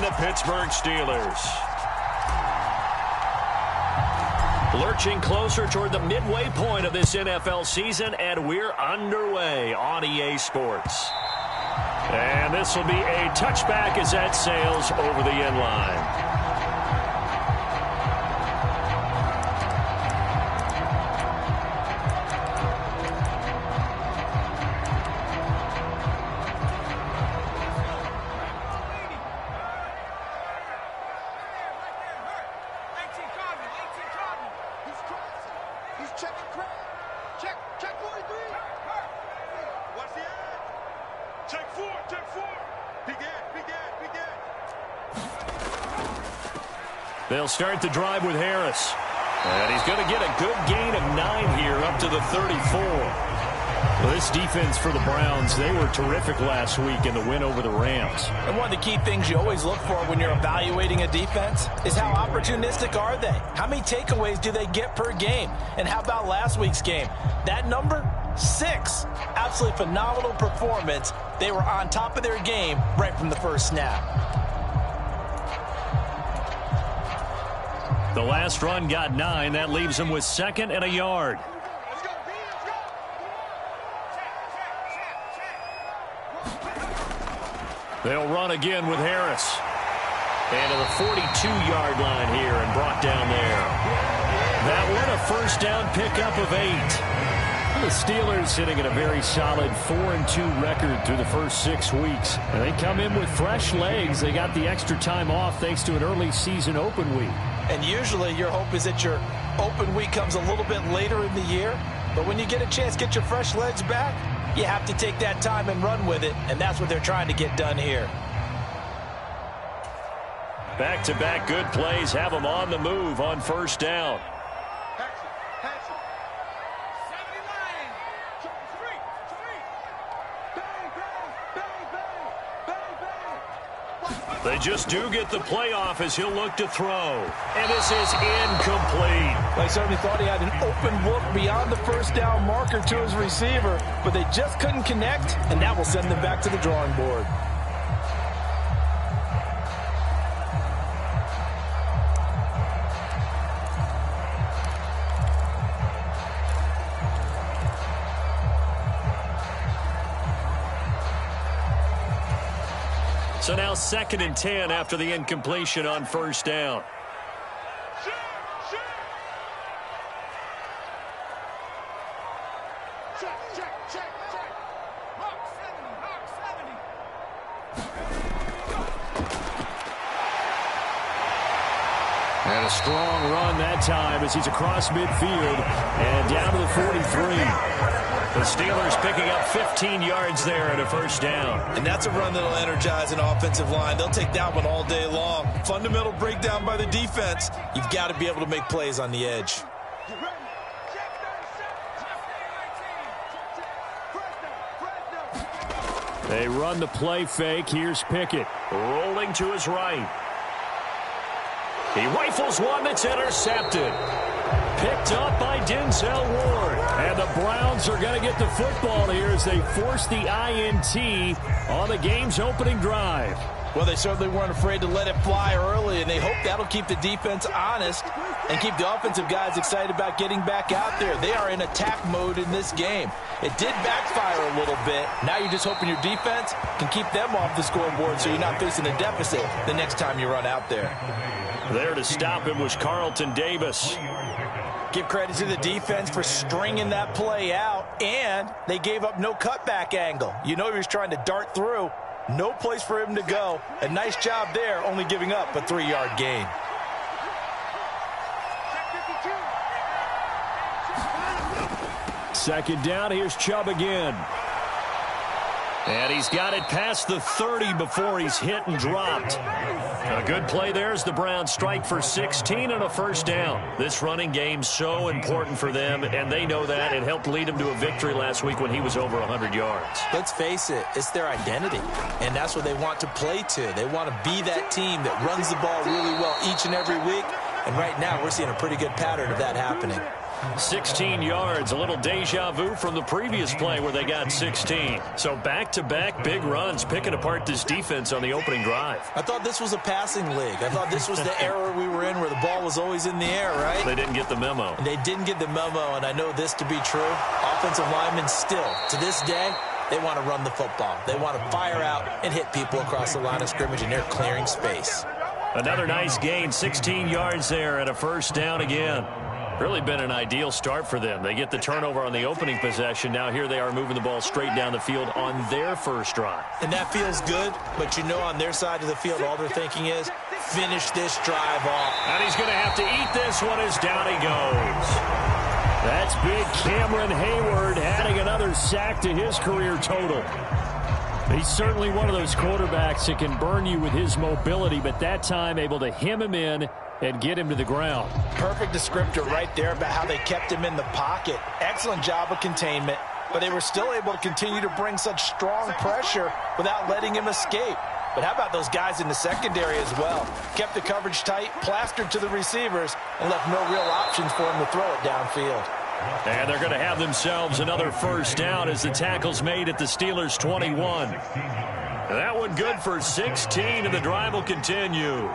the Pittsburgh Steelers. Lurching closer toward the midway point of this NFL season, and we're underway on EA Sports. And this will be a touchback as that sails over the end line. They'll start the drive with Harris. And he's going to get a good gain of 9 here up to the 34. Well, this defense for the Browns, they were terrific last week in the win over the Rams. And one of the key things you always look for when you're evaluating a defense is how opportunistic are they? How many takeaways do they get per game? And how about last week's game? That number, 6. Absolutely phenomenal performance. They were on top of their game right from the first snap. The last run got 9. That leaves them with 2nd and a yard. They'll run again with Harris. And to the 42-yard line here and brought down there. That one a first down pickup of 8. The Steelers sitting at a very solid 4-2 record through the first 6 weeks. And they come in with fresh legs. They got the extra time off thanks to an early season open week. And usually your hope is that your open week comes a little bit later in the year. But when you get a chance to get your fresh legs back, you have to take that time and run with it. And that's what they're trying to get done here. Back-to-back good plays have them on the move on first down. They just do get the playoff as he'll look to throw. And this is incomplete. I certainly thought he had an open look beyond the first down marker to his receiver, but they just couldn't connect, and that will send them back to the drawing board. So now 2nd and 10 after the incompletion on first down. And a strong run that time as he's across midfield and down to the 43. The Steelers picking up 15 yards there and a first down. And that's a run that'll energize an offensive line. They'll take that one all day long. Fundamental breakdown by the defense. You've got to be able to make plays on the edge. They run the play fake. Here's Pickett rolling to his right. He rifles one that's intercepted. Picked up by Denzel Ward. And the Browns are going to get the football here as they force the INT on the game's opening drive. Well, they certainly weren't afraid to let it fly early, and they hope that'll keep the defense honest and keep the offensive guys excited about getting back out there. They are in attack mode in this game. It did backfire a little bit. Now you're just hoping your defense can keep them off the scoreboard so you're not facing a deficit the next time you run out there. There to stop him was Carlton Davis. Give credit to the defense for stringing that play out, and they gave up no cutback angle. You know he was trying to dart through. No place for him to go. A nice job there, only giving up a 3-yard gain. Second down, here's Chubb again. And he's got it past the 30 before he's hit and dropped. A good play there as the Browns strike for 16 and a first down. This running game's so important for them, and they know that. It helped lead them to a victory last week when he was over 100 yards. Let's face it, it's their identity, and that's what they want to play to. They want to be that team that runs the ball really well each and every week, and right now we're seeing a pretty good pattern of that happening. 16 yards, a little deja vu from the previous play where they got 16. So back-to-back big runs, picking apart this defense on the opening drive. I thought this was a passing league. I thought this was the era we were in where the ball was always in the air, right? They didn't get the memo. And they didn't get the memo, and I know this to be true. Offensive linemen still, to this day, they want to run the football. They want to fire out and hit people across the line of scrimmage, and they're clearing space. Another nice gain, 16 yards there and a first down again. Really been an ideal start for them. They get the turnover on the opening possession. Now here they are moving the ball straight down the field on their first drive. And that feels good, but you know on their side of the field, all they're thinking is, finish this drive off. And he's going to have to eat this one as down he goes. That's big Cameron Hayward adding another sack to his career total. He's certainly one of those quarterbacks that can burn you with his mobility, but that time able to hem him in and get him to the ground. Perfect descriptor right there about how they kept him in the pocket. Excellent job of containment, but they were still able to continue to bring such strong pressure without letting him escape. But how about those guys in the secondary as well? Kept the coverage tight, plastered to the receivers, and left no real options for him to throw it downfield. And they're going to have themselves another first down as the tackle's made at the Steelers' 21. That one good for 16, and the drive will continue.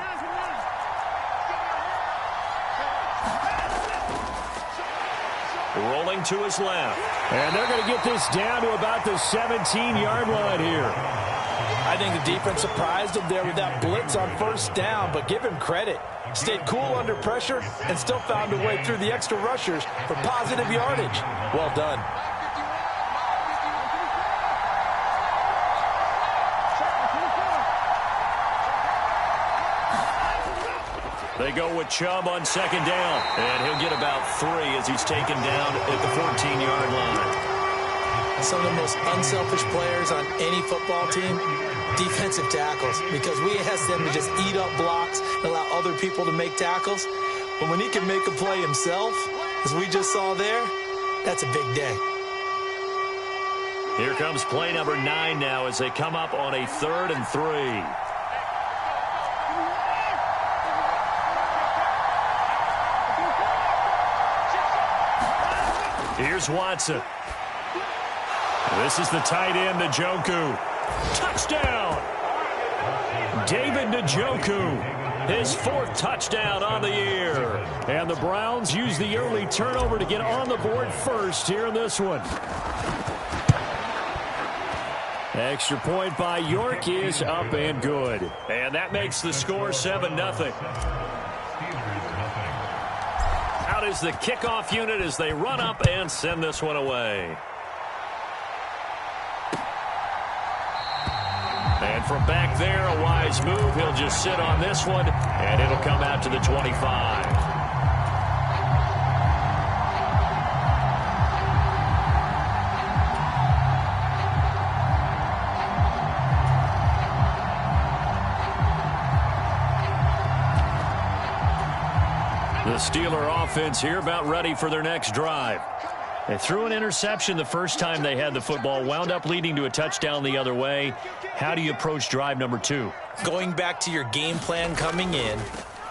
Rolling to his left. And they're going to get this down to about the 17-yard line here. I think the defense surprised him there with that blitz on first down, but give him credit. Stayed cool under pressure and still found a way through the extra rushers for positive yardage. Well done. They go with Chubb on second down, and he'll get about 3 as he's taken down at the 14-yard line. Some of the most unselfish players on any football team, defensive tackles, because we ask them to just eat up blocks and allow other people to make tackles. But when he can make a play himself, as we just saw there, that's a big day. Here comes play number 9 now as they come up on a 3rd and 3. Here's Watson. This is the tight end, Njoku. Touchdown! David Njoku, his 4th touchdown on the year. And the Browns use the early turnover to get on the board first here in this one. Extra point by York is up and good. And that makes the score 7-0. Out is the kickoff unit as they run up and send this one away. And from back there, a wise move. He'll just sit on this one, and it'll come out to the 25. The Steeler offense here about ready for their next drive. They threw an interception the first time they had the football, wound up leading to a touchdown the other way. How do you approach drive number 2? Going back to your game plan coming in,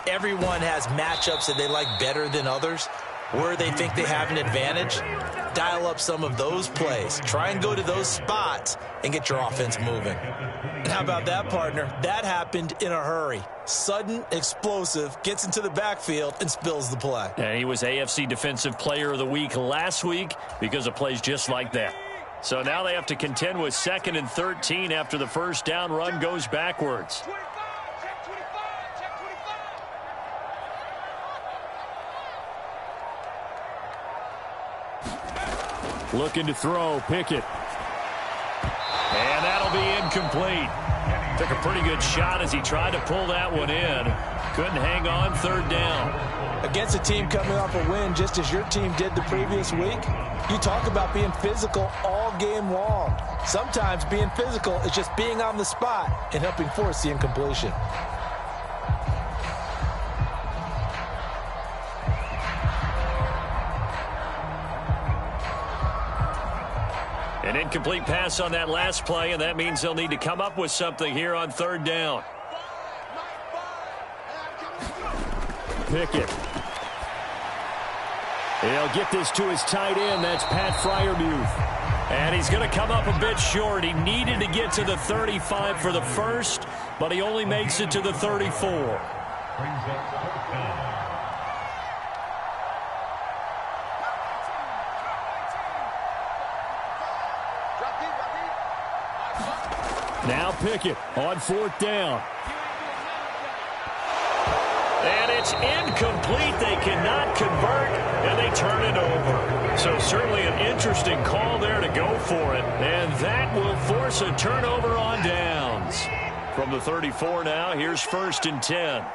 everyone has matchups that they like better than others. Where they think they have an advantage, dial up some of those plays. Try and go to those spots and get your offense moving. And how about that, partner? That happened in a hurry. Sudden, explosive, gets into the backfield and spills the play. And he was AFC Defensive Player of the Week last week because of plays just like that. So now they have to contend with 2nd and 13 after the first down run goes backwards. Looking to throw, Pickett. And that'll be incomplete. Took a pretty good shot as he tried to pull that one in. Couldn't hang on, 3rd down. Against a team coming off a win just as your team did the previous week, you talk about being physical all game long. Sometimes being physical is just being on the spot and helping force the incompletion. An incomplete pass on that last play, and that means they'll need to come up with something here on 3rd down. Pickett. He'll get this to his tight end. That's Pat Freiermuth. And he's going to come up a bit short. He needed to get to the 35 for the first, but he only makes it to the 34. Now Pickett on 4th down. And it's incomplete. They cannot convert, and they turn it over. So certainly an interesting call there to go for it. And that will force a turnover on downs. From the 34 now, here's 1st and 10.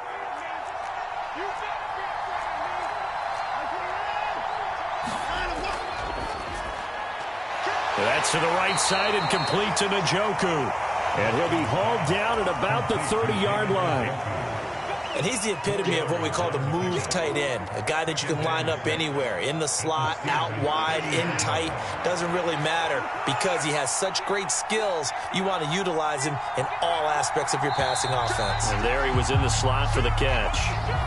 That's to the right side and complete to Njoku. And he'll be hauled down at about the 30-yard line. And he's the epitome of what we call the move tight end, a guy that you can line up anywhere, in the slot, out wide, in tight, doesn't really matter because he has such great skills. You want to utilize him in all aspects of your passing offense. And there he was in the slot for the catch.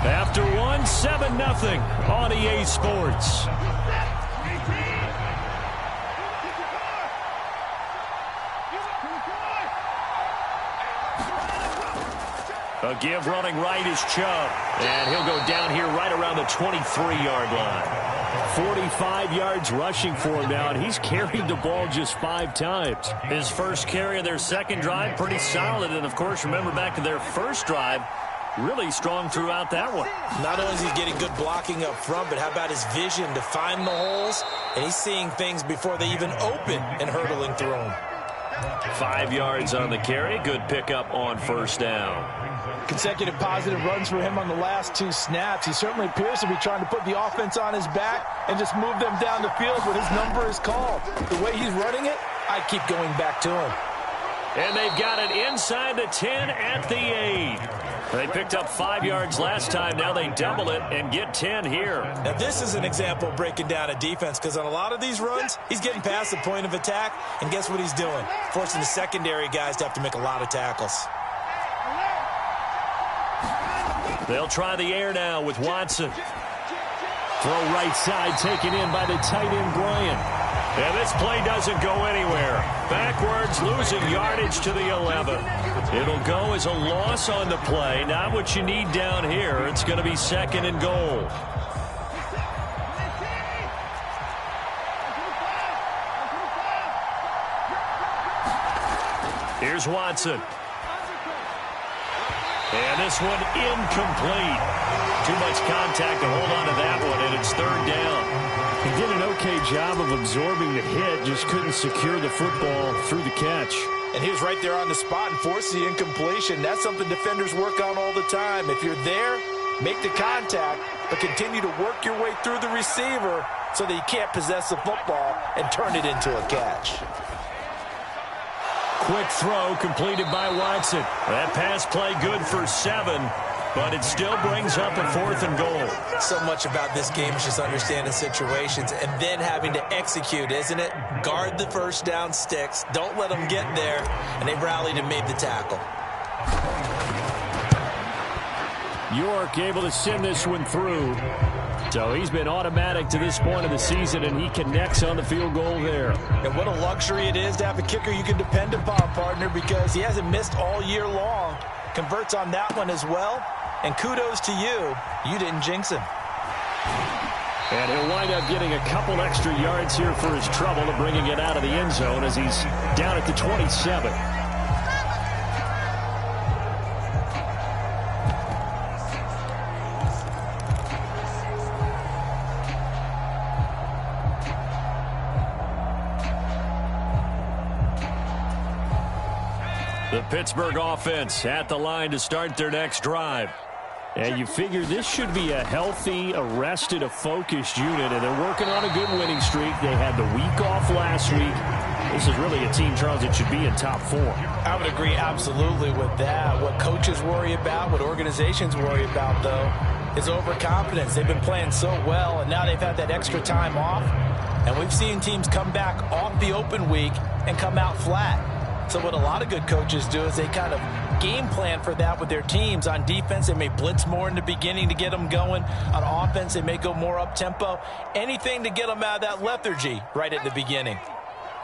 After one, 7-0 on EA Sports. A give running right is Chubb. And he'll go down here right around the 23-yard line. 45 yards rushing for him now, and he's carried the ball just 5 times. His first carry of their second drive, pretty solid. And, of course, remember back to their first drive, really strong throughout that one. Not only is he getting good blocking up front, but how about his vision to find the holes? And he's seeing things before they even open and hurtling through them. 5 yards on the carry. Good pickup on 1st down. Consecutive positive runs for him on the last 2 snaps. He certainly appears to be trying to put the offense on his back and just move them down the field when his number is called. The way he's running it, I keep going back to him. And they've got it inside the 10 at the 8. They picked up 5 yards last time. Now they double it and get 10 here. Now this is an example of breaking down a defense, because on a lot of these runs, he's getting past the point of attack, and guess what he's doing? Forcing the secondary guys to have to make a lot of tackles. They'll try the air now with Watson. Throw right side taken in by the tight end Bryant. And this play doesn't go anywhere. Backwards, losing yardage to the 11. It'll go as a loss on the play. Not what you need down here. It's going to be 2nd and goal. Here's Watson. And this one incomplete. Too much contact to hold on to that one, and it's 3rd down. He did an okay job of absorbing the hit, just couldn't secure the football through the catch. And he was right there on the spot and forced the incompletion. That's something defenders work on all the time. If you're there, make the contact, but continue to work your way through the receiver so that you can't possess the football and turn it into a catch. Quick throw completed by Watson. That pass play good for 7, but it still brings up a 4th and goal. So much about this game is just understanding situations and then having to execute, isn't it? Guard the first down sticks. Don't let them get there. And they rallied and made the tackle. York able to send this one through. So he's been automatic to this point of the season, and he connects on the field goal there. And what a luxury it is to have a kicker you can depend upon, partner, because he hasn't missed all year long. Converts on that one as well. And kudos to you. You didn't jinx him. And he'll wind up getting a couple extra yards here for his trouble to bringing it out of the end zone as he's down at the 27. The Pittsburgh offense at the line to start their next drive. And you figure this should be a healthy, a focused unit, and they're working on a good winning streak. They had the week off last week. This is really a team, Charles, that should be in top 4. I would agree absolutely with that. What coaches worry about, what organizations worry about, though, is overconfidence. They've been playing so well, and now they've had that extra time off. And we've seen teams come back off the open week and come out flat. So what a lot of good coaches do is they kind of game plan for that with their teams. On defense, they may blitz more in the beginning to get them going. On offense, they may go more up-tempo. Anything to get them out of that lethargy right at the beginning.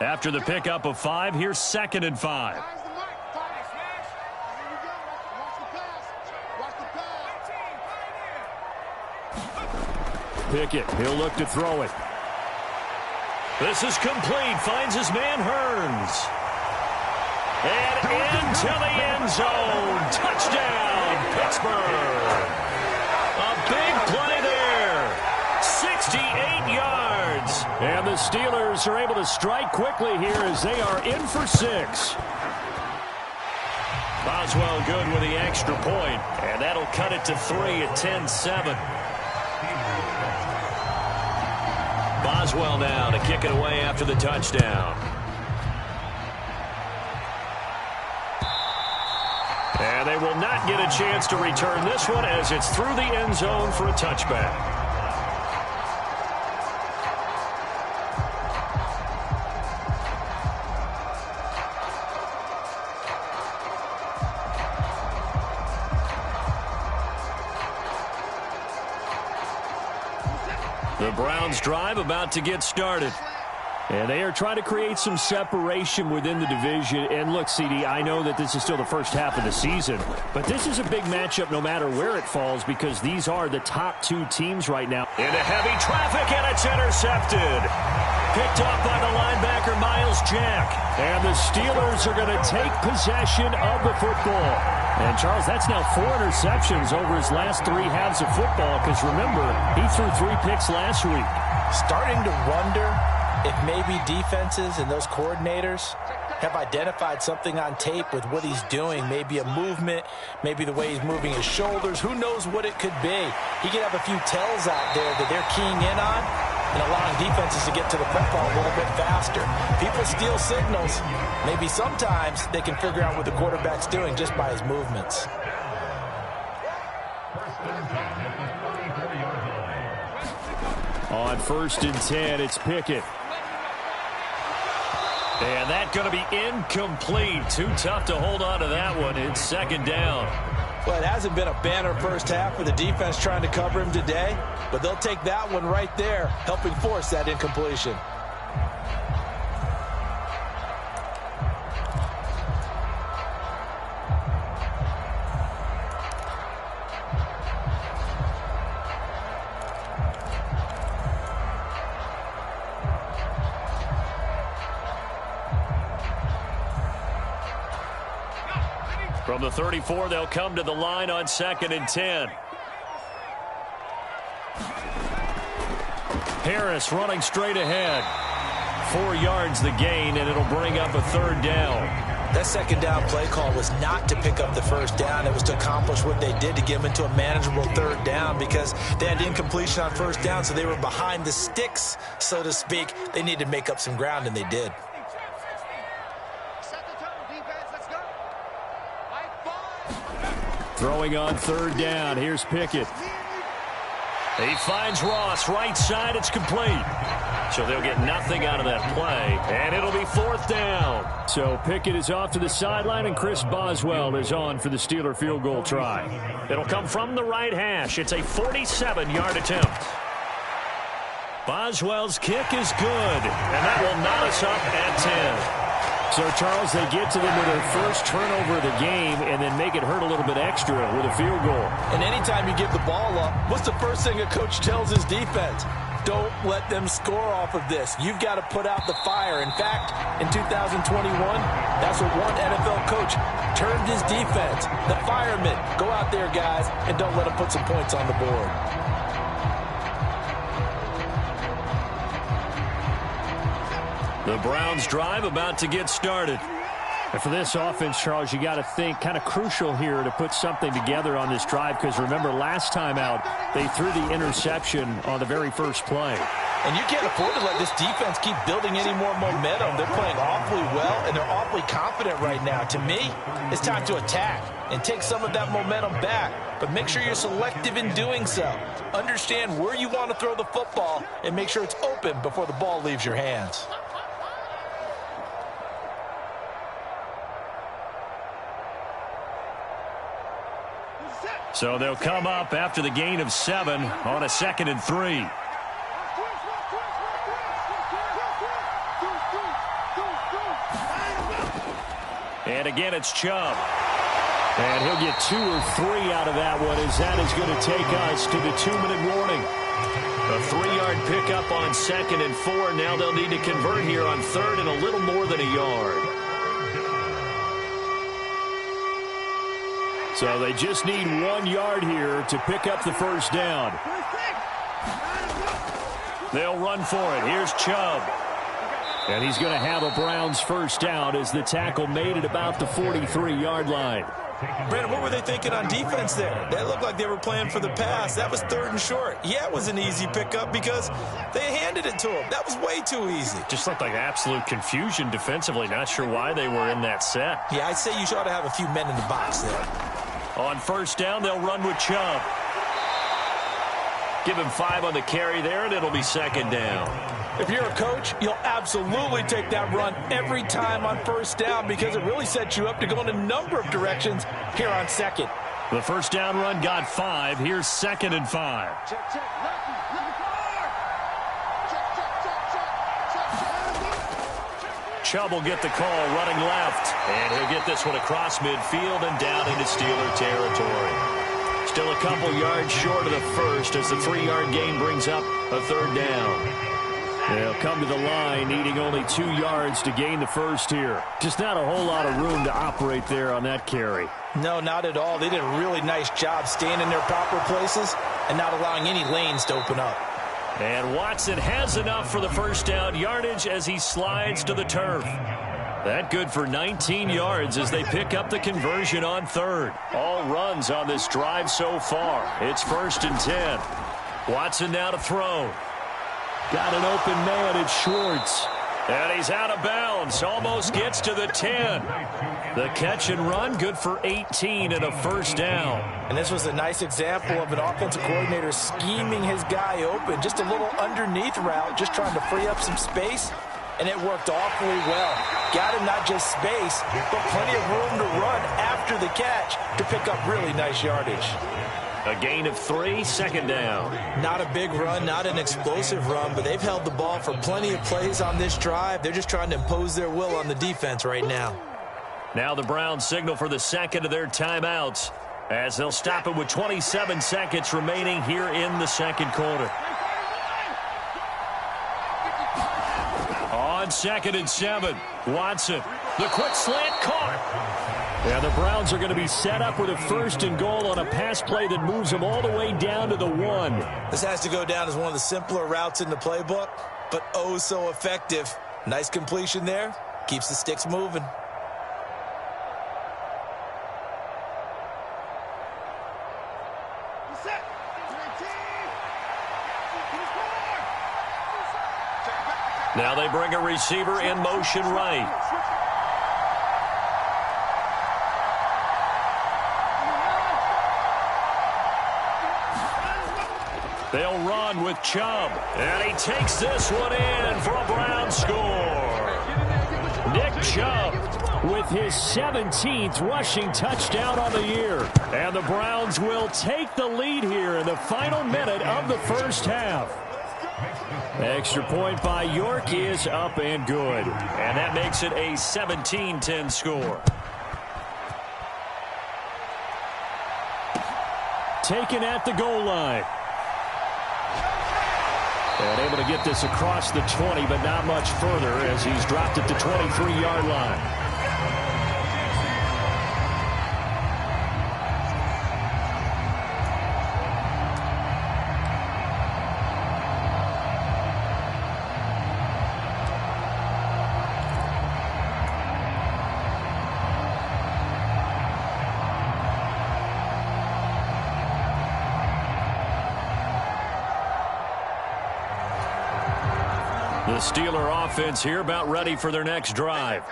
After the pickup of 5, here's 2nd and 5. Pickett, he'll look to throw it. This is complete. Finds his man, Hearns. And into the end zone. Touchdown, Pittsburgh. A big play there. 68 yards. And the Steelers are able to strike quickly here as they are in for 6. Boswell good with the extra point. And that'll cut it to 3 at 10-7. Boswell now to kick it away after the touchdown. And they will not get a chance to return this one as it's through the end zone for a touchback. The Browns drive about to get started. And they are trying to create some separation within the division. And look, CD, I know that this is still the first half of the season, but this is a big matchup no matter where it falls because these are the top 2 teams right now. Into heavy traffic, and it's intercepted. Picked up by the linebacker, Miles Jack. And the Steelers are going to take possession of the football. And, Charles, that's now 4 interceptions over his last 3 halves of football because, remember, he threw 3 picks last week. Starting to wonder if maybe defenses and those coordinators have identified something on tape with what he's doing. Maybe a movement, maybe the way he's moving his shoulders. Who knows what it could be? He could have a few tells out there that they're keying in on and allowing defenses to get to the football a little bit faster. People steal signals. Maybe sometimes they can figure out what the quarterback's doing just by his movements. On 1st and 10, it's Pickett. And that's going to be incomplete. Too tough to hold on to that one. It's 2nd down. Well, it hasn't been a banner first half for the defense trying to cover him today, but they'll take that one right there, helping force that incompletion. From the 34, they'll come to the line on 2nd and 10. Harris running straight ahead. 4 yards the gain, and it'll bring up a 3rd down. That 2nd down play call was not to pick up the 1st down. It was to accomplish what they did to get them into a manageable 3rd down because they had incompletion on 1st down, so they were behind the sticks, so to speak. They needed to make up some ground, and they did. Throwing on 3rd down. Here's Pickett. He finds Ross. Right side. It's complete. So they'll get nothing out of that play. And it'll be 4th down. So Pickett is off to the sideline, and Chris Boswell is on for the Steeler field goal try. It'll come from the right hash. It's a 47-yard attempt. Boswell's kick is good. And that will knot us up at 10. So, Charles, they get to them with their first turnover of the game and then make it hurt a little bit extra with a field goal. And anytime you give the ball up, what's the first thing a coach tells his defense? Don't let them score off of this. You've got to put out the fire. In fact, in 2021, that's what one NFL coach termed his defense. The firemen. Go out there, guys, and don't let them put some points on the board. The Browns drive about to get started. And for this offense, Charles, you got to think kind of crucial here to put something together on this drive because remember last time out they threw the interception on the very first play. And you can't afford to let this defense keep building any more momentum. They're playing awfully well, and they're awfully confident right now. To me, it's time to attack and take some of that momentum back. But make sure you're selective in doing so. Understand where you want to throw the football and make sure it's open before the ball leaves your hands. So they'll come up after the gain of 7 on a 2nd and 3. And again, it's Chubb. And he'll get 2 or 3 out of that one, as that is going to take us to the 2-minute warning. A 3-yard pickup on 2nd and 4. Now they'll need to convert here on 3rd and a little more than a yard. So they just need 1 yard here to pick up the first down. They'll run for it. Here's Chubb. And he's going to have a Browns first down as the tackle made it about the 43-yard line. Brandon, what were they thinking on defense there? They looked like they were playing for the pass. That was 3rd and short. Yeah, it was an easy pickup because they handed it to him. That was way too easy. Just looked like absolute confusion defensively. Not sure why they were in that set. Yeah, I'd say you ought to have a few men in the box there. On first down, they'll run with Chubb. Give him 5 on the carry there, and it'll be 2nd down. If you're a coach, you'll absolutely take that run every time on first down because it really sets you up to go in a number of directions here on 2nd. The first down run got 5. Here's 2nd and 5. Chubb will get the call running left. And he'll get this one across midfield and down into Steeler territory. Still a couple yards short of the first as the 3-yard gain brings up a 3rd down. They'll come to the line needing only 2 yards to gain the first here. Just not a whole lot of room to operate there on that carry. No, not at all. They did a really nice job staying in their proper places and not allowing any lanes to open up. And Watson has enough for the first down yardage as he slides to the turf. That good for 19 yards as they pick up the conversion on 3rd. All runs on this drive so far. It's 1st and 10. Watson now to throw. Got an open man, it's Schwartz. And he's out of bounds. Almost gets to the 10. The catch and run, good for 18 and a first down. And this was a nice example of an offensive coordinator scheming his guy open. Just a little underneath route, just trying to free up some space. And it worked awfully well. Got him not just space, but plenty of room to run after the catch to pick up really nice yardage. A gain of 3, 2nd down. Not a big run, not an explosive run, but they've held the ball for plenty of plays on this drive. They're just trying to impose their will on the defense right now. Now the Browns signal for the 2nd of their timeouts as they'll stop it with 27 seconds remaining here in the 2nd quarter. On 2nd and 7, Watson. The quick slant caught. Yeah, the Browns are going to be set up with a 1st and goal on a pass play that moves them all the way down to the 1. This has to go down as one of the simpler routes in the playbook, but oh so effective. Nice completion there. Keeps the sticks moving. Now they bring a receiver in motion right. They'll run with Chubb. And he takes this one in for a Brown score. Nick Chubb with his 17th rushing touchdown on the year. And the Browns will take the lead here in the final minute of the first half. Extra point by York is up and good. And that makes it a 17-10 score. Taken at the goal line. And able to get this across the 20, but not much further as he's dropped at the 23-yard line. The Steeler offense here about ready for their next drive.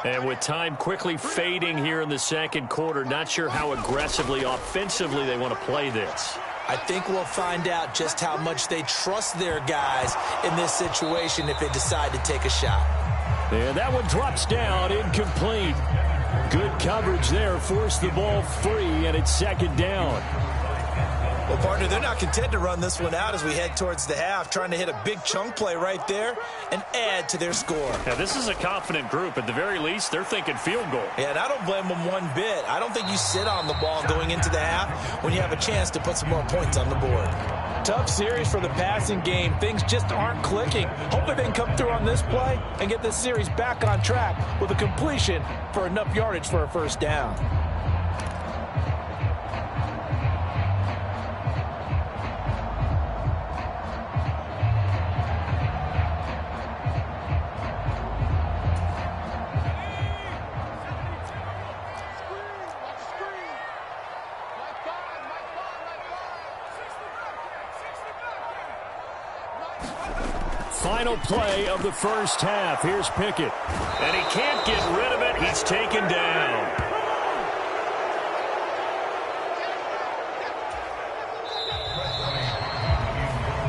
And with time quickly fading here in the 2nd quarter, not sure how aggressively, offensively they want to play this. I think we'll find out just how much they trust their guys in this situation if they decide to take a shot. And that one drops down incomplete. Good coverage there. Forced the ball free, and it's second down. Well, partner, they're not content to run this one out as we head towards the half, trying to hit a big chunk play right there and add to their score. Yeah, this is a confident group. At the very least, they're thinking field goal. Yeah, and I don't blame them one bit. I don't think you sit on the ball going into the half when you have a chance to put some more points on the board. Tough series for the passing game. Things just aren't clicking. Hopefully they can come through on this play and get this series back on track with a completion for enough yardage for a first down. Final play of the first half. Here's Pickett. And he can't get rid of it. He's taken down.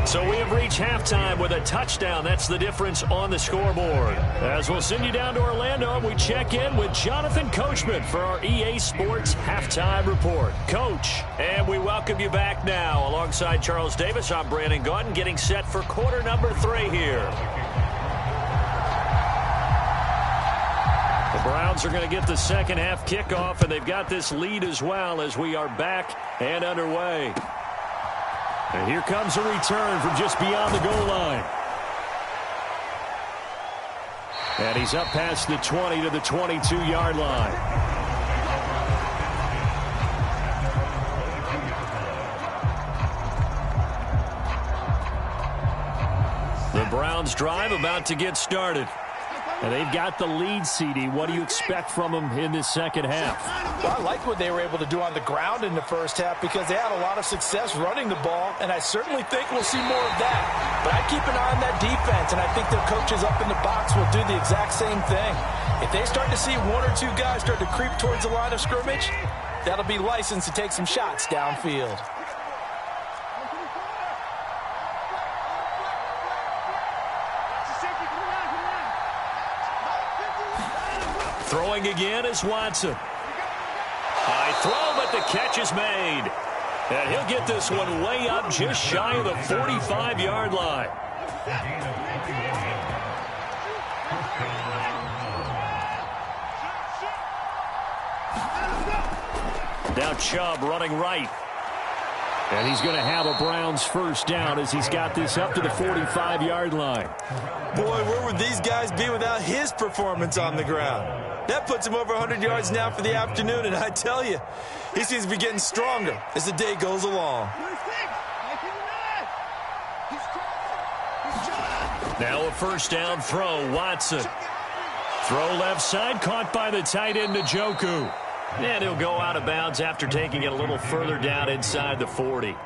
So we have reached halftime with a touchdown. That's the difference on the scoreboard. As we'll send you down to Orlando, we check in with Jonathan Coachman for our EA Sports Halftime Report. Coach, and we welcome you back now. Alongside Charles Davis, I'm Brandon Gaudin, getting set for quarter number 3 here. The Browns are going to get the second half kickoff, and they've got this lead as well as we are back and underway. And here comes a return from just beyond the goal line. And he's up past the 20 to the 22-yard line. The Browns drive about to get started. And they've got the lead, CD. What do you expect from them in this second half? Well, I like what they were able to do on the ground in the first half because they had a lot of success running the ball, and I certainly think we'll see more of that. But I keep an eye on that defense, and I think their coaches up in the box will do the exact same thing. If they start to see 1 or 2 guys start to creep towards the line of scrimmage, that'll be license to take some shots downfield. Throwing again is Watson. High throw, but the catch is made. And he'll get this one way up just shy of the 45-yard line. Now Chubb running right. And he's going to have a Browns first down as he's got this up to the 45-yard line. Boy, where would these guys be without his performance on the ground? That puts him over 100 yards now for the afternoon, and I tell you, he seems to be getting stronger as the day goes along. Now a first down throw, Watson. Throw left side, caught by the tight end, Njoku. And he'll go out of bounds after taking it a little further down inside the 40.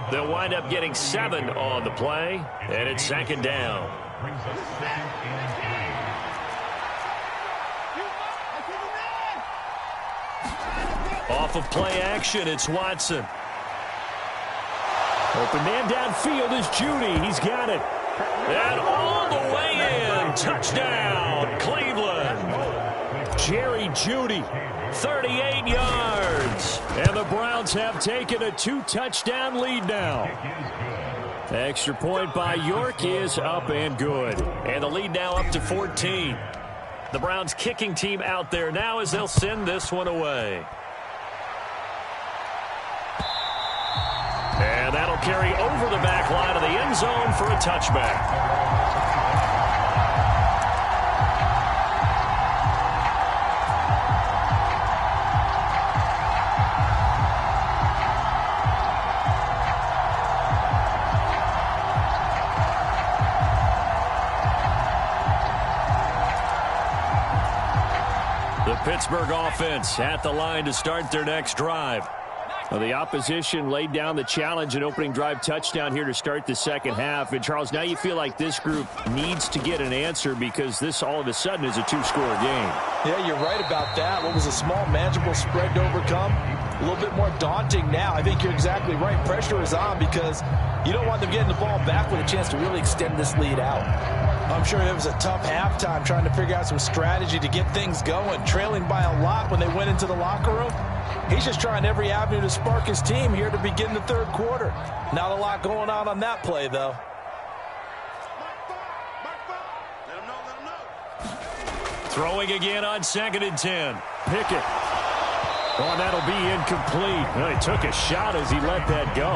They'll wind up getting 7 on the play, and it's second down. Off of play action, it's Watson. Open man downfield is Judy. He's got it. And all the way in. Touchdown, Cleveland. Jerry Judy, 38 yards. And the Browns have taken a 2-touchdown lead now. Extra point by York is up and good. And the lead now up to 14. The Browns kicking team out there now as they'll send this one away. And that'll carry over the back line of the end zone for a touchback. The Pittsburgh offense at the line to start their next drive. Well, the opposition laid down the challenge and opening drive touchdown here to start the second half. And, Charles, now you feel like this group needs to get an answer because this all of a sudden is a 2-score game. Yeah, you're right about that. What was a small, manageable spread to overcome a little bit more daunting now. I think you're exactly right. Pressure is on because you don't want them getting the ball back with a chance to really extend this lead out. I'm sure it was a tough halftime trying to figure out some strategy to get things going. Trailing by a lot when they went into the locker room. He's just trying every avenue to spark his team here to begin the third quarter. Not a lot going on that play, though. Throwing again on 2nd and 10. Pickett. Oh, and that'll be incomplete. Well, he took a shot as he let that go.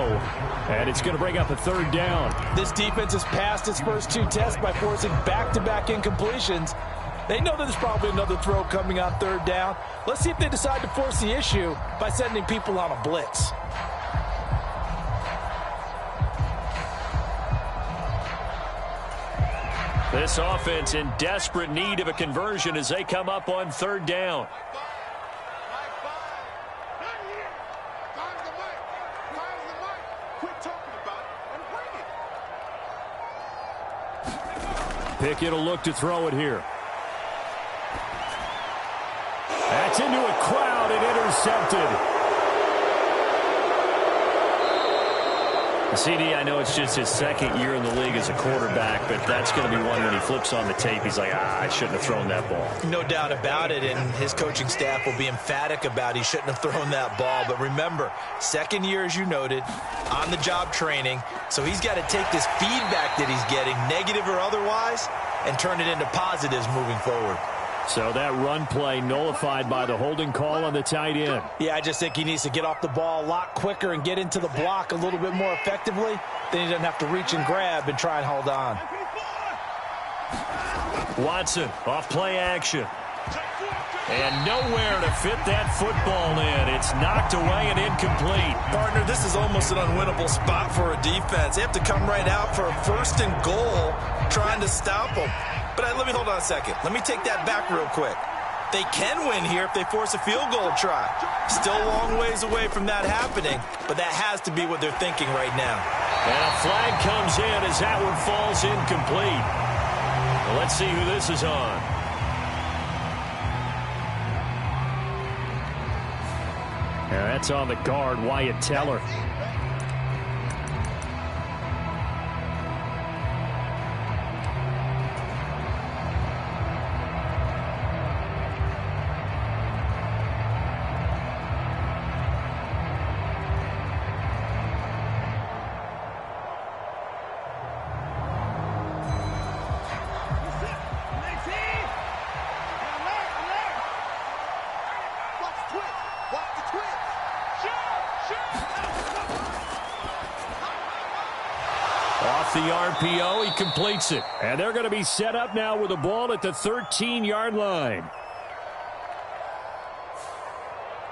And it's going to bring up a 3rd down. This defense has passed its first 2 tests by forcing back-to-back incompletions. They know that there's probably another throw coming on 3rd down. Let's see if they decide to force the issue by sending people on a blitz. This offense in desperate need of a conversion as they come up on 3rd down. Pickett will look to throw it here. That's into a crowd and intercepted. CD, I know it's just his 2nd year in the league as a quarterback, but that's going to be one when he flips on the tape, he's like, I shouldn't have thrown that ball. No doubt about it, and his coaching staff will be emphatic about he shouldn't have thrown that ball. But remember, 2nd year, as you noted, on-the-job training, so he's got to take this feedback that he's getting, negative or otherwise, and turn it into positives moving forward. So that run play nullified by the holding call on the tight end. Yeah, I just think he needs to get off the ball a lot quicker and get into the block a little bit more effectively. Then he doesn't have to reach and grab and try and hold on. Watson, off play action. And nowhere to fit that football in. It's knocked away and incomplete. Partner, this is almost an unwinnable spot for a defense. They have to come right out for a 1st and goal trying to stop them. But let me hold on a second. Let me take that back real quick. They can win here if they force a field goal try. Still a long ways away from that happening, but that has to be what they're thinking right now. And a flag comes in as that one falls incomplete. Well, let's see who this is on. Yeah, that's on the guard, Wyatt Teller. The RPO, he completes it. And they're going to be set up now with the ball at the 13-yard line.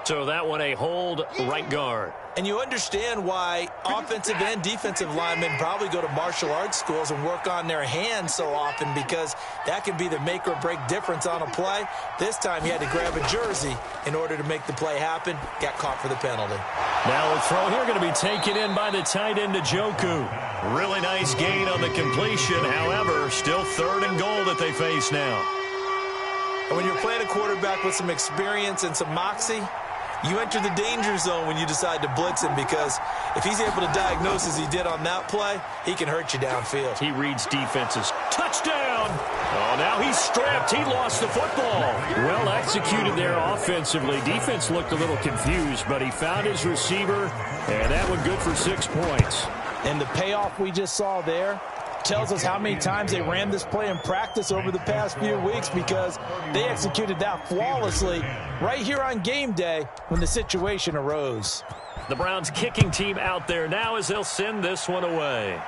So that one a hold right guard. And you understand why offensive and defensive linemen probably go to martial arts schools and work on their hands so often, because that can be the make or break difference on a play. This time he had to grab a jersey in order to make the play happen. Got caught for the penalty. Now a throw here going to be taken in by the tight end Njoku. Really nice gain on the completion. However, still 3rd and goal that they face now. And when you're playing a quarterback with some experience and some moxie, you enter the danger zone when you decide to blitz him, because if he's able to diagnose as he did on that play, he can hurt you downfield. He reads defenses. Touchdown! Oh, now he's stripped. He lost the football. Well executed there offensively. Defense looked a little confused, but he found his receiver, and that one good for 6 points. And the payoff we just saw there tells us how many times they ran this play in practice over the past few weeks, because they executed that flawlessly right here on game day when the situation arose. The Browns kicking team out there now as they'll send this one away.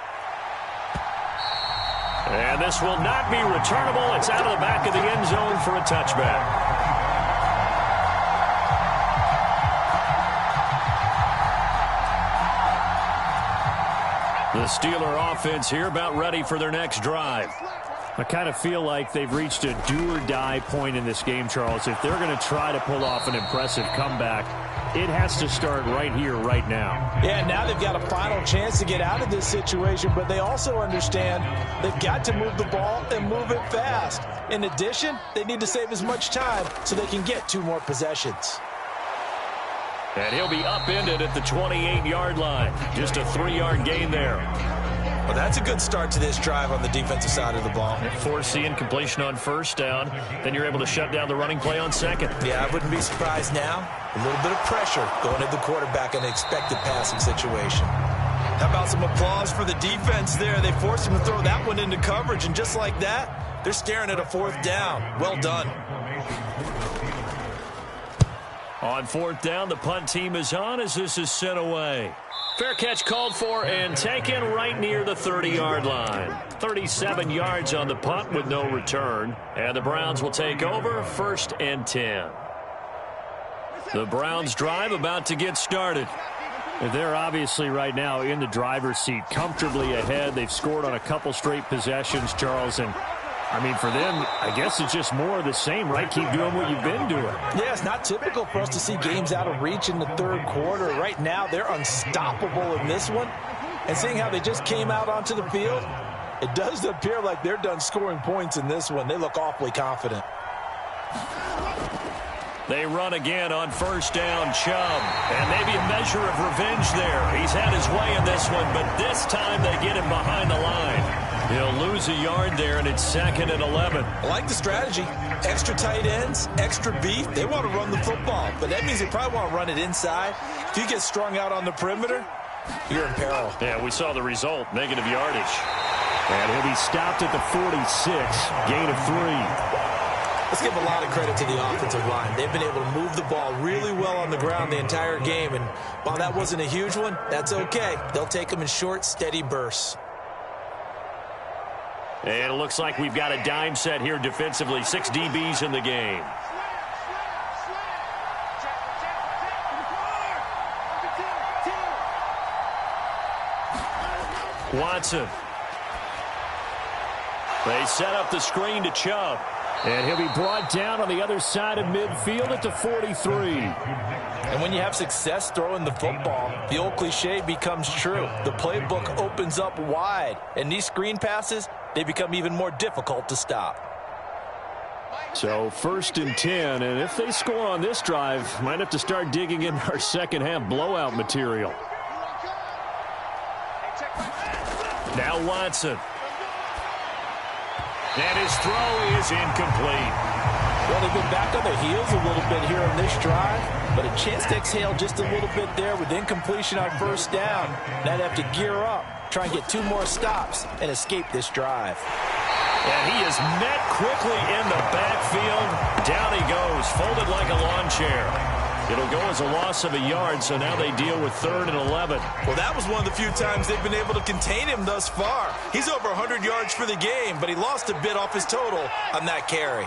And this will not be returnable. It's out of the back of the end zone for a touchback. The Steeler offense here about ready for their next drive. I kind of feel like they've reached a do-or-die point in this game, Charles. If they're going to try to pull off an impressive comeback, it has to start right here, right now. Yeah, now they've got a final chance to get out of this situation, but they also understand they've got to move the ball and move it fast. In addition, they need to save as much time so they can get 2 more possessions. And he'll be upended at the 28-yard line. Just a 3-yard gain there. Well, that's a good start to this drive on the defensive side of the ball. Force the incompletion on first down. Then you're able to shut down the running play on second. Yeah, I wouldn't be surprised now. A little bit of pressure going at the quarterback in an expected passing situation. How about some applause for the defense there? They forced him to throw that one into coverage, and just like that, they're staring at a 4th down. Well done. On 4th down, the punt team is on as this is sent away. Fair catch called for and taken right near the 30-yard line. 37 yards on the punt with no return. And the Browns will take over 1st and 10. The Browns drive about to get started. They're obviously right now in the driver's seat, comfortably ahead. They've scored on a couple straight possessions, Charles, and I mean, for them, I guess it's just more of the same, right? Keep doing what you've been doing. Yeah, it's not typical for us to see games out of reach in the 3rd quarter. Right now, they're unstoppable in this one. And seeing how they just came out onto the field, it does appear like they're done scoring points in this one. They look awfully confident. They run again on 1st down, Chubb. And maybe a measure of revenge there. He's had his way in this one, but this time they get him behind the line. He'll lose a yard there, and it's 2nd and 11. I like the strategy. Extra tight ends, extra beef. They want to run the football, but that means they probably want to run it inside. If you get strung out on the perimeter, you're in peril. Yeah, we saw the result, negative yardage. And he'll be stopped at the 46, gain of 3. Let's give a lot of credit to the offensive line. They've been able to move the ball really well on the ground the entire game, and while that wasn't a huge one, that's okay. They'll take them in short, steady bursts. And it looks like we've got a dime set here defensively. 6 DBs in the game. Watson. They set up the screen to Chubb. And he'll be brought down on the other side of midfield at the 43. And when you have success throwing the football, the old cliche becomes true. The playbook opens up wide. And these screen passes, they become even more difficult to stop. So 1st and 10, and if they score on this drive, might have to start digging in our second half blowout material. Now Watson. And his throw is incomplete. Well, they've been back on their heels a little bit here on this drive, but a chance to exhale just a little bit there with incompletion on 1st down. Now they have to gear up, try and get 2 more stops, and escape this drive. And he is met quickly in the backfield. Down he goes, folded like a lawn chair. It'll go as a loss of a yard, so now they deal with 3rd and 11. Well, that was one of the few times they've been able to contain him thus far. He's over 100 yards for the game, but he lost a bit off his total on that carry.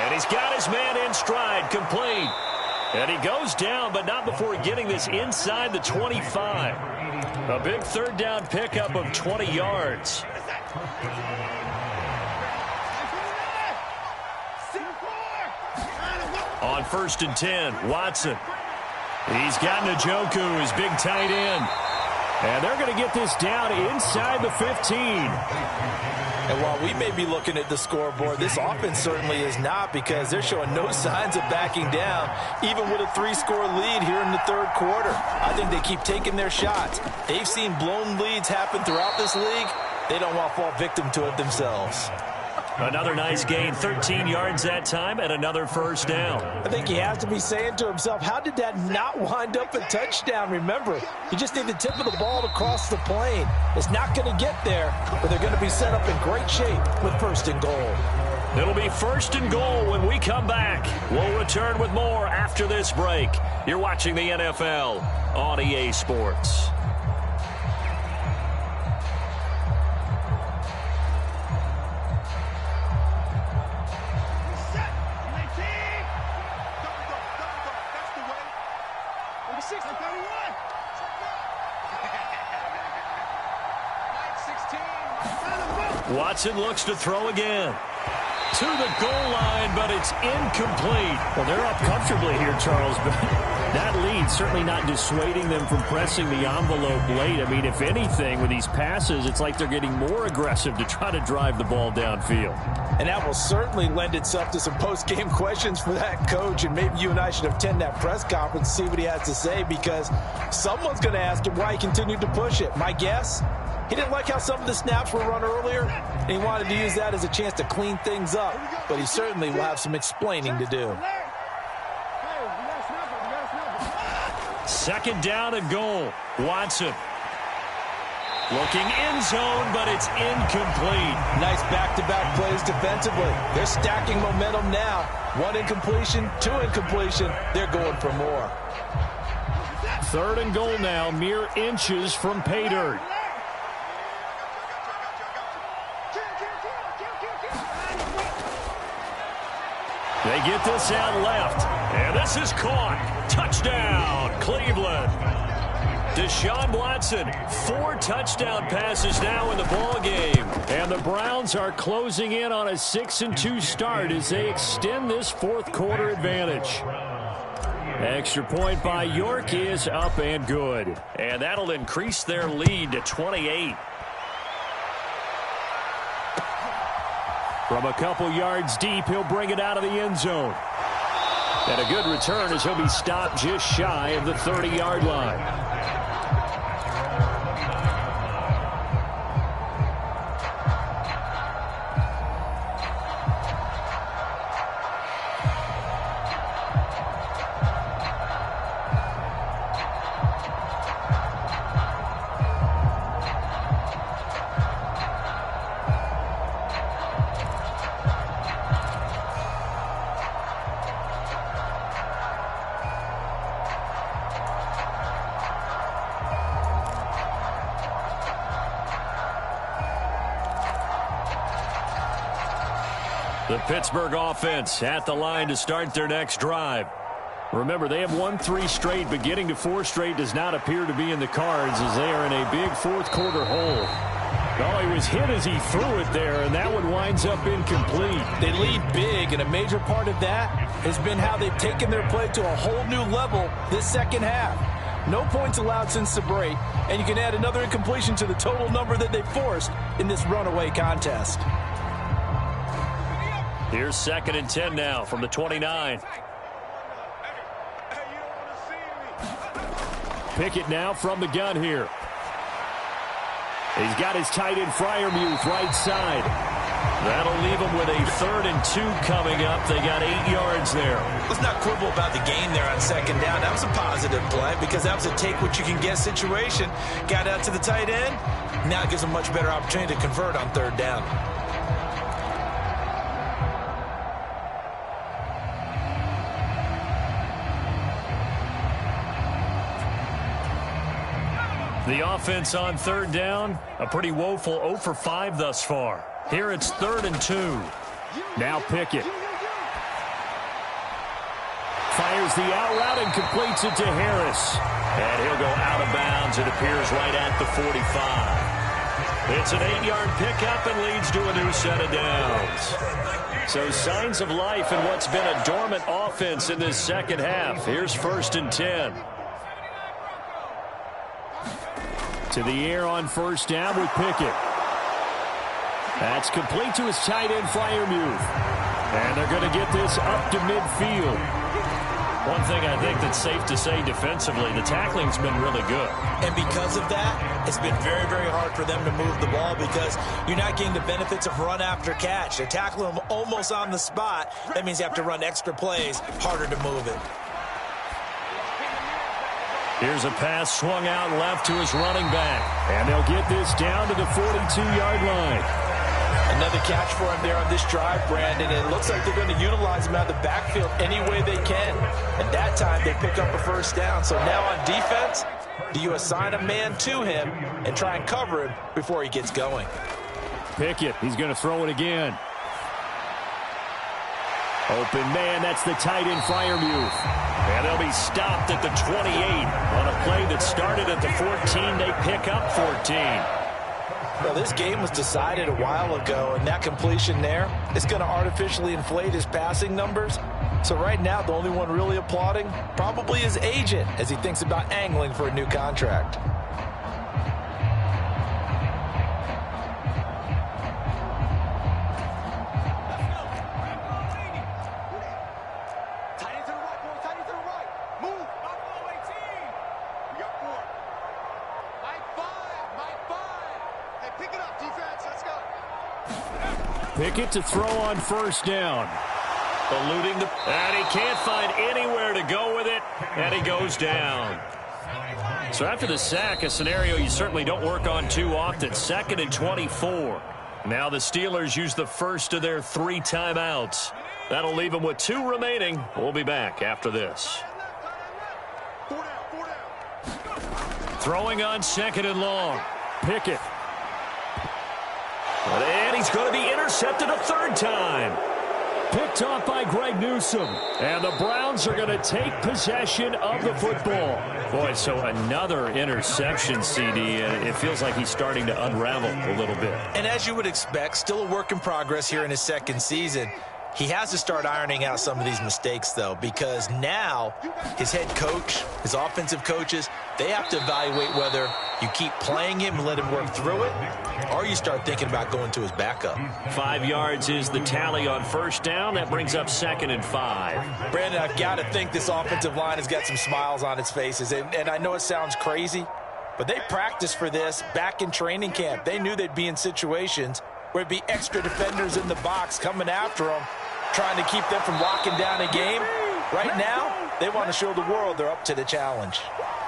And he's got his man in stride, complete. And he goes down, but not before getting this inside the 25. A big 3rd down pickup of 20 yards. On 1st and 10, Watson. He's got Njoku, his big tight end. And they're going to get this down inside the 15. And while we may be looking at the scoreboard, this offense certainly is not, because they're showing no signs of backing down, even with a 3-score lead here in the 3rd quarter. I think they keep taking their shots. They've seen blown leads happen throughout this league. They don't want to fall victim to it themselves. Another nice gain, 13 yards that time, and another 1st down. I think he has to be saying to himself, how did that not wind up a touchdown? Remember, you just need the tip of the ball to cross the plane. It's not going to get there, but they're going to be set up in great shape with 1st and goal. It'll be 1st and goal when we come back. We'll return with more after this break. You're watching the NFL on EA Sports. Watson looks to throw again. to the goal line, but it's incomplete. Well, they're up comfortably here, Charles, but that lead certainly not dissuading them from pressing the envelope late. I mean, if anything, with these passes, it's like they're getting more aggressive to try to drive the ball downfield. And that will certainly lend itself to some post-game questions for that coach, and maybe you and I should attend that press conference and see what he has to say, because someone's going to ask him why he continued to push it. My guess, he didn't like how some of the snaps were run earlier, and he wanted to use that as a chance to clean things up, but he certainly will have some explaining to do. Second down and goal. Watson looking end zone, but it's incomplete. Nice back-to-back plays defensively. They're stacking momentum now. 1 incompletion, 2 incompletion. They're going for more. Third and goal now, mere inches from pay dirt. They get this out left, and this is caught. Touchdown, Cleveland. Deshaun Watson, 4 touchdown passes now in the ball game. And the Browns are closing in on a 6-2 start as they extend this fourth quarter advantage. Extra point by York is up and good. And that'll increase their lead to 28. From a couple yards deep, he'll bring it out of the end zone. And a good return as he'll be stopped just shy of the 30-yard line. The Pittsburgh offense at the line to start their next drive. Remember, they have won 3 straight, but getting to 4 straight does not appear to be in the cards as they are in a big fourth quarter hole. Oh, he was hit as he threw it there, and that one winds up incomplete. They lead big, and a major part of that has been how they've taken their play to a whole new level this second half. No points allowed since the break, and you can add another incompletion to the total number that they forced in this runaway contest. Here's 2nd and 10 now from the 29. Pickett now from the gun here. He's got his tight end Freiermuth right side. That'll leave him with a 3rd and 2 coming up. They got 8 yards there. Let's not quibble about the gain there on 2nd down. That was a positive play because that was a take-what-you-can-get situation. Got out to the tight end. Now it gives them a much better opportunity to convert on 3rd down. The offense on 3rd down, a pretty woeful 0 for 5 thus far. Here it's 3rd and 2. Now Pickett. Fires the out route and completes it to Harris. And he'll go out of bounds, it appears, right at the 45. It's an 8-yard pickup and leads to a new set of downs. So signs of life in what's been a dormant offense in this second half. Here's 1st and 10. To the air on 1st down with Pickett. That's complete to his tight end, Freiermuth. And they're going to get this up to midfield. One thing I think that's safe to say defensively, the tackling's been really good. And because of that, it's been very, very hard for them to move the ball because you're not getting the benefits of run after catch. They're tackling them almost on the spot. That means you have to run extra plays, harder to move it. Here's a pass swung out left to his running back. And they'll get this down to the 42-yard line. Another catch for him there on this drive, Brandon. And it looks like they're going to utilize him out of the backfield any way they can. And that time they pick up a 1st down. So now on defense, do you assign a man to him and try and cover him before he gets going? Pickett, he's going to throw it again. Open man, that's the tight end Freiermuth. And they'll be stopped at the 28 on a play that started at the 14. They pick up 14. Well, this game was decided a while ago, and that completion there is going to artificially inflate his passing numbers. So right now, the only one really applauding probably his agent as he thinks about angling for a new contract. Pickett to throw on first down. Eluding the... And he can't find anywhere to go with it, and he goes down. So after the sack, a scenario you certainly don't work on too often. 2nd and 24. Now the Steelers use the first of their 3 timeouts. That'll leave them with 2 remaining. We'll be back after this. Throwing on 2nd and long. Pickett. And he's going to be intercepted a 3rd time. Picked off by Greg Newsome. And the Browns are going to take possession of the football. Boy, so another interception, CD, and it feels like he's starting to unravel a little bit. And as you would expect, still a work in progress here in his 2nd season. He has to start ironing out some of these mistakes, though, because now his head coach, his offensive coaches, they have to evaluate whether you keep playing him and let him work through it, or you start thinking about going to his backup. 5 yards is the tally on first down. That brings up 2nd and 5. Brandon, I've got to think this offensive line has got some smiles on its faces, and I know it sounds crazy, but they practiced for this back in training camp. They knew they'd be in situations where it'd be extra defenders in the box coming after them, trying to keep them from locking down a game. Right now, they want to show the world they're up to the challenge.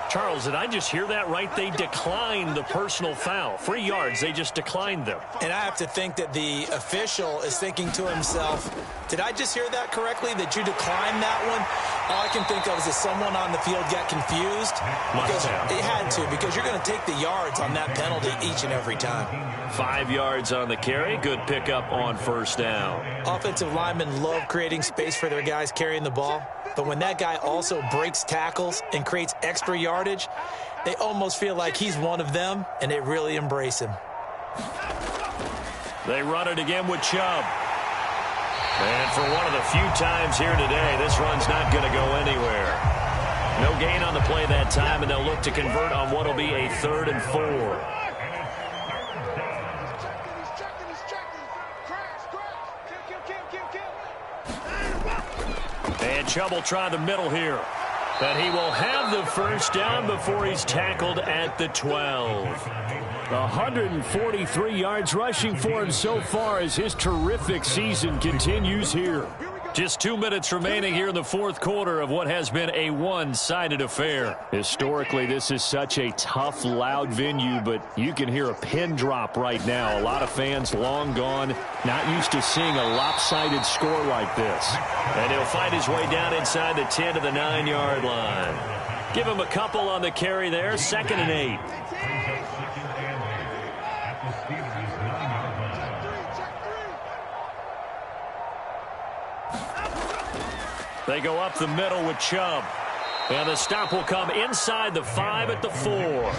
Charles, did I just hear that right? They declined the personal foul. 3 yards, they just declined them. And I have to think that the official is thinking to himself, did I just hear that correctly, that you declined that one? All I can think of is that someone on the field got confused. Because it had to, because you're going to take the yards on that penalty each and every time. 5 yards on the carry. Good pickup on first down. Offensive linemen love creating space for their guys carrying the ball. But when that guy also breaks tackles and creates extra yardage, they almost feel like he's one of them, and they really embrace him. They run it again with Chubb. And for one of the few times here today, this run's not going to go anywhere. No gain on the play that time, and they'll look to convert on what will be a 3rd and 4. And Chubb will try the middle here. But he will have the first down before he's tackled at the 12. 143 yards rushing for him so far as his terrific season continues here. Just 2 minutes remaining here in the 4th quarter of what has been a one-sided affair. Historically, this is such a tough, loud venue, but you can hear a pin drop right now. A lot of fans long gone, not used to seeing a lopsided score like this. And he'll find his way down inside the 10 to the 9-yard line. Give him a couple on the carry there. 2nd and 8. They go up the middle with Chubb. And the stop will come inside the 5 at the 4.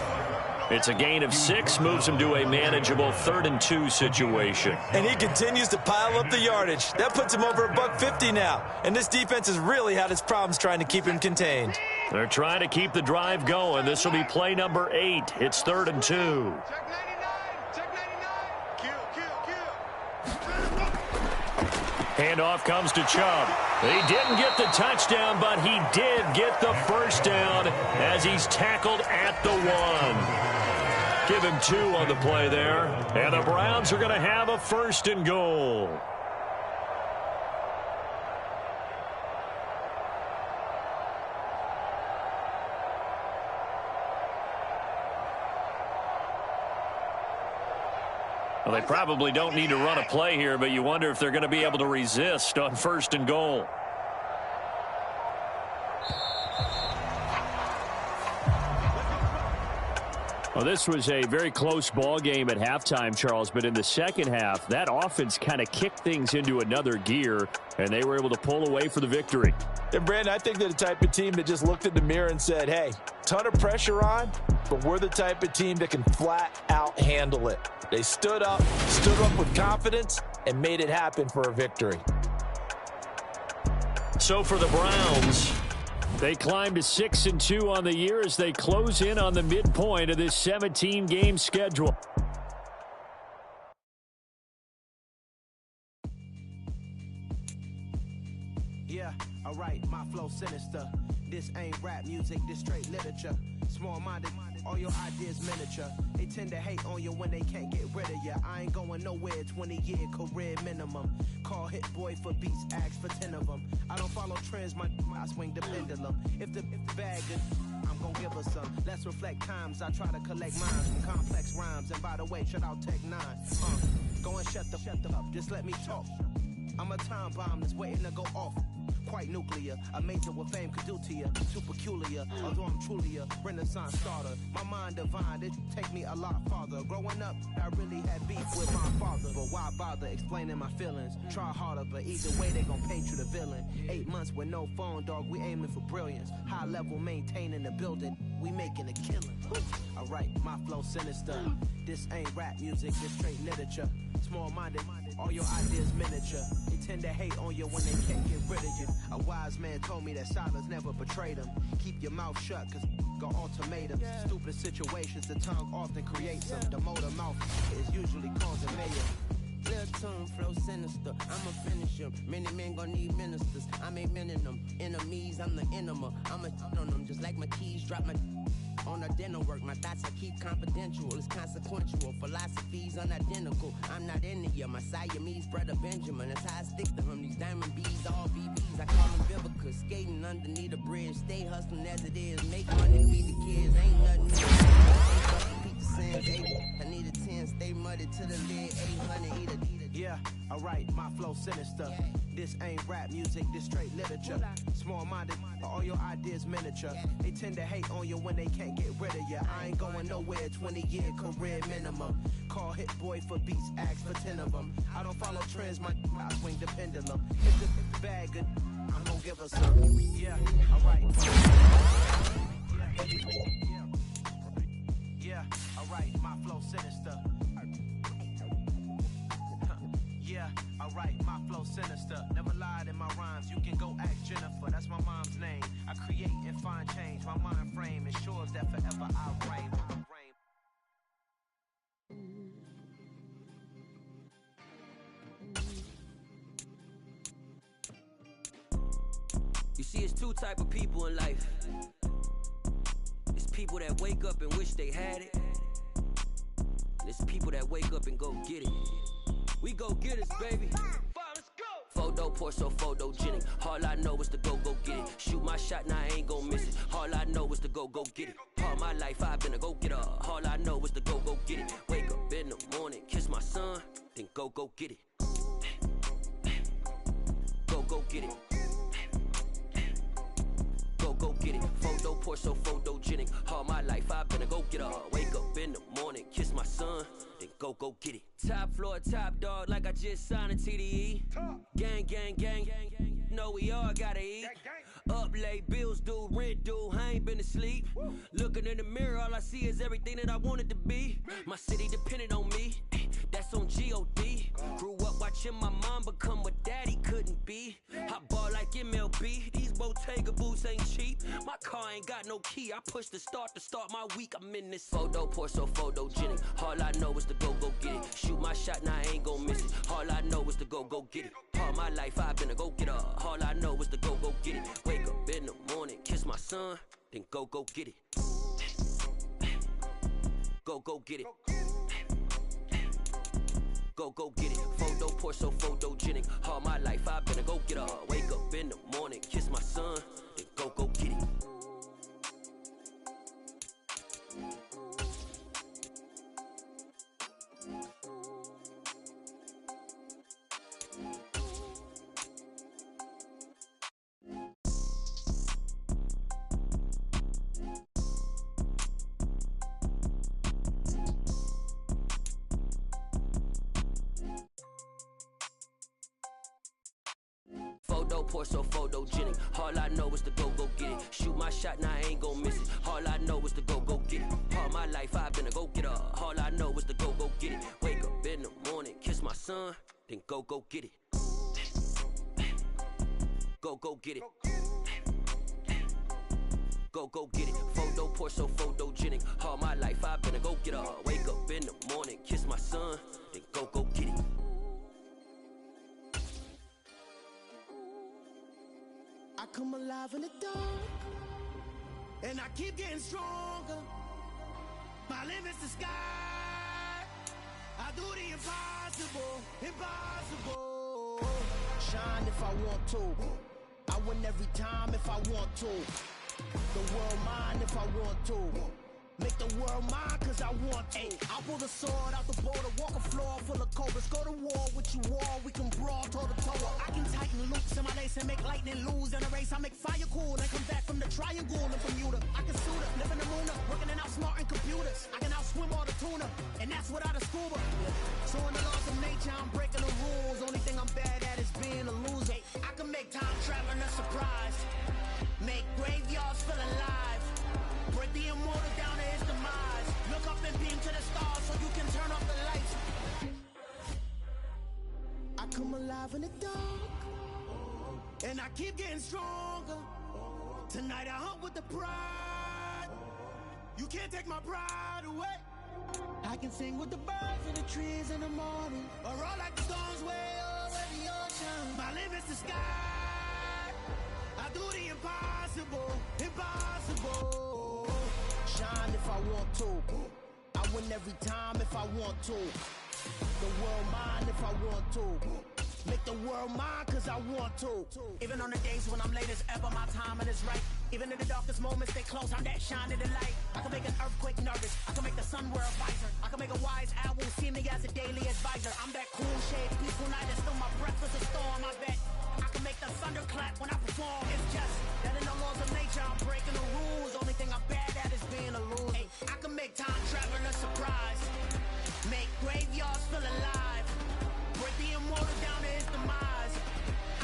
It's a gain of 6, moves him to a manageable 3rd and 2 situation. And he continues to pile up the yardage. That puts him over $150 now. And this defense has really had its problems trying to keep him contained. They're trying to keep the drive going. This will be play number 8. It's 3rd and 2. Handoff comes to Chubb. He didn't get the touchdown, but he did get the first down as he's tackled at the 1. Give him 2 on the play there. And the Browns are going to have a 1st and goal. Well, they probably don't need to run a play here, but you wonder if they're going to be able to resist on 1st and goal. Well, this was a very close ball game at halftime, Charles, but in the second half, that offense kind of kicked things into another gear, and they were able to pull away for the victory. And, Brandon, I think they're the type of team that just looked in the mirror and said, hey, ton of pressure on, but we're the type of team that can flat out handle it. They stood up with confidence, and made it happen for a victory. So for the Browns, they climb to 6-2 on the year as they close in on the midpoint of this 17-game schedule. Yeah, alright, my flow sinister. This ain't rap music, this straight literature. Small-minded, all your ideas miniature. They tend to hate on you when they can't get rid of you. I ain't going nowhere, 20-year career minimum. Call Hit Boy for beats, ask for 10 of them. I don't follow trends, I swing the pendulum. If the bag good, I'm gonna give her some. Let's reflect times, I try to collect minds from complex rhymes. And by the way, shout out Tech 9. Go and shut the up, just let me talk. I'm a time bomb that's waiting to go off. Quite nuclear, amazing what fame could do to you. Too peculiar, although I'm truly a renaissance starter. My mind divine, it take me a lot farther. Growing up, I really had beef with my father. But why bother explaining my feelings? Try harder, but either way they gon' paint you the villain. 8 months with no phone, dog, we aiming for brilliance. High level maintaining the building, we making a killing. Alright, my flow sinister. This ain't rap music, this straight literature. Small-minded, all your ideas miniature. They tend to hate on you when they can't get rid of you. A wise man told me that silence never betrayed him. Keep your mouth shut, cause got ultimatums. Stupid situations, the tongue often creates them. The motor mouth is usually causing mayhem. Clear tune, flow sinister. I'ma finish him. Many men gon' need ministers. I'm a men in them. Enemies, I'm the enema. I'ma on them just like my keys. Drop my on the dinner work. My thoughts I keep confidential. It's consequential. Philosophies unidentical. I'm not in the year. My Siamese brother Benjamin. That's how I stick to him. These diamond bees, all BBs. I call them Vivica. Skating underneath the bridge. Stay hustling as it is. Make money, feed the kids. Ain't nothing new. I need a 10. Stay muddy to the lid. 800 eat a. Yeah, alright, my flow sinister. This ain't rap music, this straight literature. Small-minded, all your ideas miniature. They tend to hate on you when they can't get rid of you. I ain't going nowhere, 20-year career minimum. Call Hit Boy for beats, ask for 10 of them. I don't follow trends, I swing the pendulum. If the bag good, I'm gonna give her some. Yeah, alright. Yeah, alright, my flow sinister. Yeah, alright, my flow sinister. Never lied in my rhymes, you can go ask Jennifer. That's my mom's name. I create and find change. My mind frame ensures that forever I reign. You see, it's two type of people in life. It's people that wake up and wish they had it. And it's people that wake up and go get it. We go get it, baby. Photo pour so photogenic. All I know is to go get it. Shoot my shot, now I ain't gon' miss it. All I know is to go get it. All my life I've been a go-getter. All I know is to go get it. Wake up in the morning, kiss my son, then go get it. Go get it. Go get it. Photo pour so photogenic. All my life I've been a go-getter. Wake up in the morning, kiss my son, then go get it. Top floor, top dog, like I just signed a TDE. Gang, gang, gang. No, we all gotta eat. Up late, bills due, rent due, I ain't been asleep. Looking in the mirror, all I see is everything that I wanted to be. My city depended on me, that's on G.O.D. Grew up watching my mom become what daddy couldn't be. I ball like MLB, these Bottega boots ain't cheap. My car ain't got no key, I push the start to start my week. I'm in this photo pour so photogenic. All I know is to go get it. Shoot my shot, now I ain't gon' miss it. All I know is to go get it. All my life I've been a go-getter. All I know is to go get it. Wake up in the morning, kiss my son, then go get it. Go get it. Go get it. Photo pour so photogenic. All my life I've been a go-getter. Wake up in the morning, kiss my son, then go get it. Photo, pour so photogenic. All I know is to go get it. Shoot my shot, now I ain't gon' miss it. All I know is to go get it. All my life I've been a go-getter. All I know is to go get it. Wake up in the morning, kiss my son, then go get it. Go get it. Go get it. Photo, pour so photogenic. All my life I've been a go-getter. Wake up in the morning, kiss my son, then go get it. I come alive in the dark, and I keep getting stronger. My limit's the sky. I do the impossible, impossible. Shine if I want to. I win every time if I want to. The world mine if I want to. Make the world mine cause I want to. I pull the sword out the border, walk a floor full of cobras. Go to war with you all, we can brawl toe to toe. I can tighten loops in my lace and make lightning lose in a race. I make fire cool and come back from the triangle in Bermuda. I can suit up, live in the moon up, working and outsmarting computers. I can outswim all the tuna, and that's without a scuba. So in the laws of nature, I'm breaking the rules. Only thing I'm bad at is being a loser. I can make time traveling a surprise, make graveyards feel alive, break the immortal down to his demise. Look up and beam to the stars so you can turn off the lights. I come alive in the dark, and I keep getting stronger. Tonight I hunt with the pride. You can't take my pride away. I can sing with the birds and the trees in the morning, or roll like the storms way over the ocean. My limit's the sky. I do the impossible, impossible. Shine if I want to. I win every time if I want to. The world mine if I want to. Make the world mine cause I want to. Even on the days when I'm late as ever, my timing is right. Even in the darkest moments, stay close, I'm that shining the light. I can make an earthquake nervous, I can make the sun wear a visor. I can make a wise owl see me as a daily advisor. I'm that cool shade, peaceful night, and still my breath is a storm, I bet. I can make the thunder clap when I perform. It's just that in the laws of nature, I'm breaking the rules. Only thing I'm bad at is being a loser. Hey, I can make time traveling a surprise, make graveyards feel alive, break the immortal down to his demise.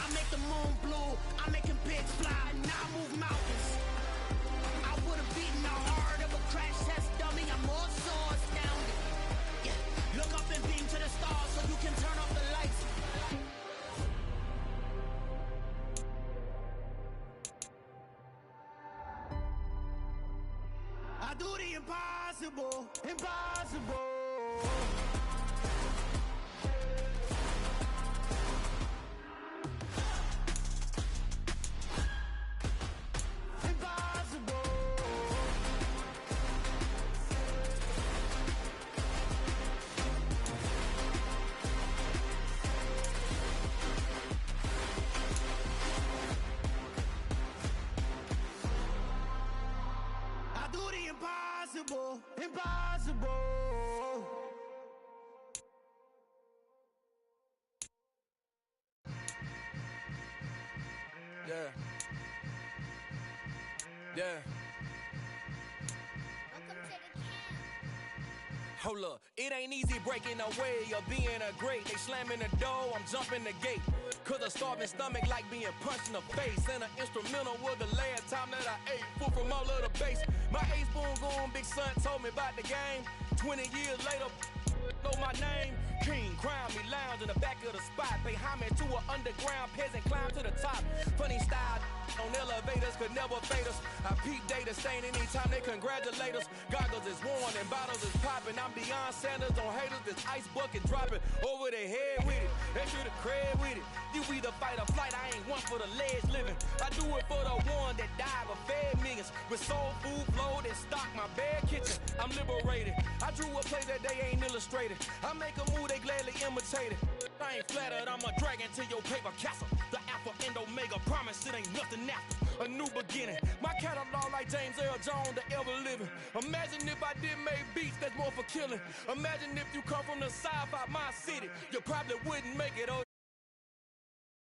I make the moon blue, I make him pigs fly, and I move mountains. I would've beaten the heart of a crash test dummy. I'm more so astounded. Yeah. Look up and beam to the stars so you can turn off the lights. I do the impossible, impossible. Impossible, impossible. Yeah. Yeah. Hold up, it ain't easy breaking away or being a great. They slamming the door, I'm jumping the gate. Cause a starving stomach like being punched in the face. And an instrumental was the last time that I ate food from all of the bass. My ace boom goon, big son told me about the game. 20 years later, know my name. King, crown me, lounge in the back of the spot. Pay homage to an underground peasant, climb to the top. Funny style on elevators could never fade us. I peep data stain anytime they congratulate us. Goggles is worn and bottles is popping. I'm beyond Sanders on haters, this ice bucket dropping over their head with it. Extra the cred with it. You either fight or flight, I ain't one for the ledge living. I do it for the one that died but fed millions. With soul food flowed and stock my bad kitchen. I'm liberated. I drew a play that they ain't illustrated. I make a move, they gladly imitate it. I ain't flattered, I'm a dragon to your paper castle. The Alpha and Omega promise it ain't nothing after. A new beginning. My catalog like James Earl Jones, the ever living. Imagine if I did make beats that's more for killing. Imagine if you come from the sci-fi my city. You probably wouldn't make it.